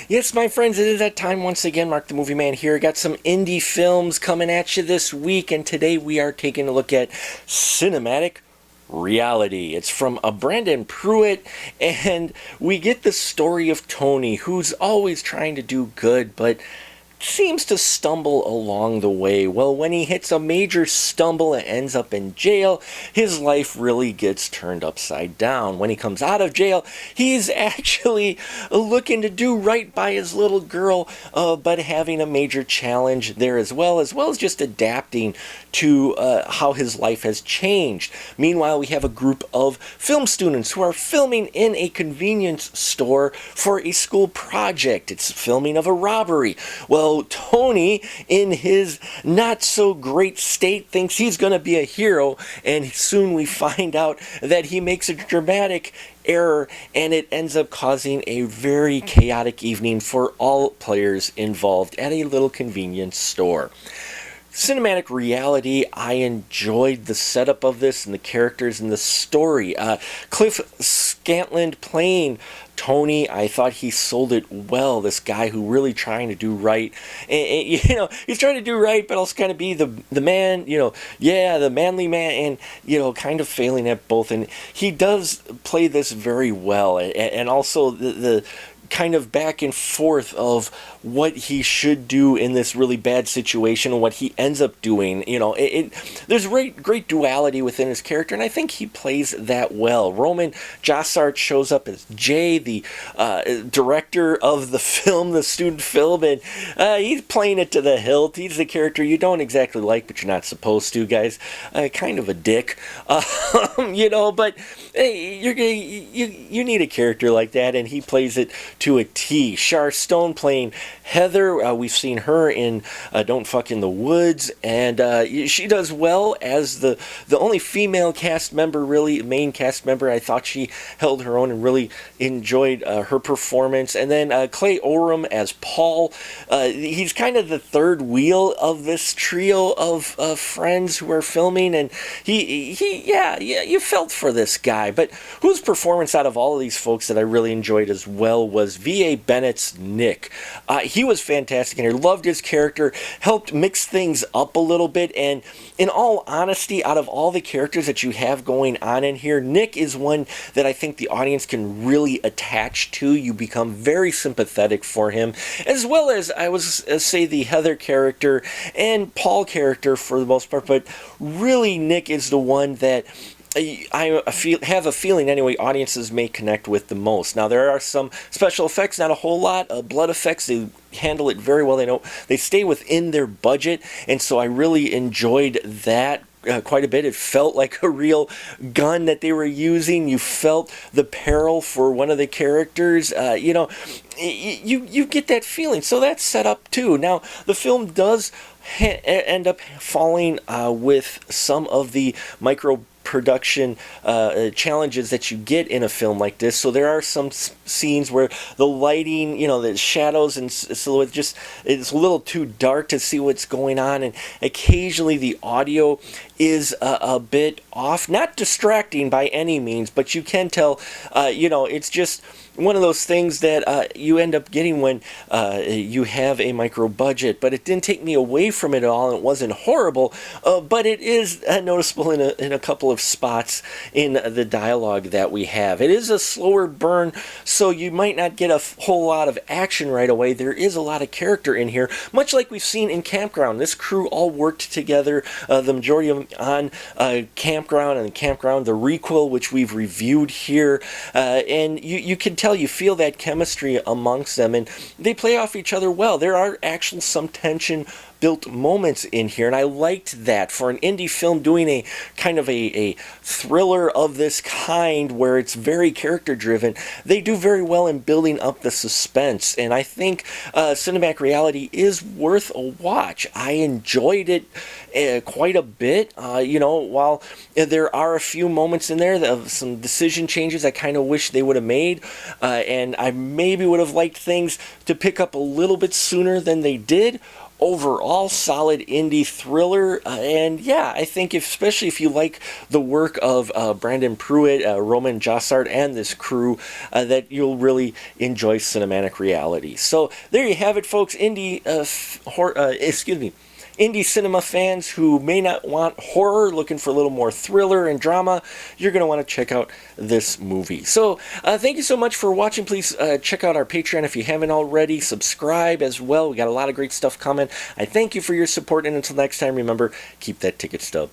Yes, my friends, it is that time once again. Mark the Movie Man here. Got some indie films coming at you this week, and today we are taking a look at Cinematic Reality. It's from Brandon Pruitt, and we get the story of Tony, who's always trying to do good, but seems to stumble along the way. Well, when he hits a major stumble and ends up in jail, his life really gets turned upside down. When he comes out of jail, he's actually looking to do right by his little girl, but having a major challenge there as well as just adapting to how his life has changed. Meanwhile, we have a group of film students who are filming in a convenience store for a school project. It's filming of a robbery. Well, Tony, in his not so great state, thinks he's going to be a hero, and soon we find out that he makes a dramatic error, and it ends up causing a very chaotic evening for all players involved at a little convenience store. Cinematic Reality, I enjoyed the setup of this and the characters and the story. Cliff Scantland playing Tony, I thought he sold it well. This guy who really trying to do right, and, he's trying to do right, but also kind of be the man, the manly man, and kind of failing at both. And he does play this very well, and also the kind of back and forth of what he should do in this really bad situation and what he ends up doing. There's great duality within his character, and I think he plays that well. Roman Jossart shows up as Jay, the director of the film, the student film, and he's playing it to the hilt. He's the character you don't exactly like, but you're not supposed to, guys. Kind of a dick, but hey, you need a character like that, and he plays it to a T. Char Stone playing Heather. We've seen her in Don't Fuck in the Woods, and she does well as the only female cast member, really main cast member. I thought she held her own and really enjoyed her performance. And then Clay Oram as Paul. He's kind of the third wheel of this trio of friends who are filming, and you felt for this guy. But whose performance out of all of these folks that I really enjoyed as well was V.A. Bennett's Nick. He was fantastic in here. Loved his character, helped mix things up a little bit, and in all honesty, out of all the characters that you have going on in here, Nick is one that I think the audience can really attach to. You become very sympathetic for him, as well as I was say the Heather character and Paul character for the most part, but really Nick is the one that I have a feeling anyway audiences may connect with the most. Now there are some special effects, not a whole lot. Blood effects, they handle it very well. They stay within their budget, and so I really enjoyed that quite a bit. It felt like a real gun that they were using. You felt the peril for one of the characters. You get that feeling. So that's set up too. Now the film does end up falling with some of the micro production challenges that you get in a film like this. So there are some scenes where the lighting, the shadows and silhouette just it's a little too dark to see what's going on, and occasionally the audio is a bit off. Not distracting by any means, but you can tell, it's just one of those things that you end up getting when you have a micro budget. But it didn't take me away from it at all, and it wasn't horrible, but it is noticeable in a couple of spots in the dialogue that we have. It is a slower burn, so you might not get a whole lot of action right away. There is a lot of character in here, much like we've seen in Campground. This crew all worked together, the majority of them on Campground, the requel, which we've reviewed here, and you can tell, you feel that chemistry amongst them, and they play off each other well. There are actually some tension built moments in here, and I liked that for an indie film doing a kind of a thriller of this kind where it's very character driven. They do very well in building up the suspense, and I think Cinematic Reality is worth a watch. I enjoyed it quite a bit. While there are a few moments in there of some decision changes I kind of wish they would have made, and I maybe would have liked things to pick up a little bit sooner than they did, overall solid indie thriller. And yeah, I think especially if you like the work of Brandon Pruitt, Roman Jossard, and this crew, that you'll really enjoy Cinematic Reality. So there you have it, folks. Indie cinema fans who may not want horror, looking for a little more thriller and drama, you're going to want to check out this movie. So thank you so much for watching. Please check out our Patreon if you haven't already. Subscribe as well. We got a lot of great stuff coming. I thank you for your support, and until next time, remember, keep that ticket stub.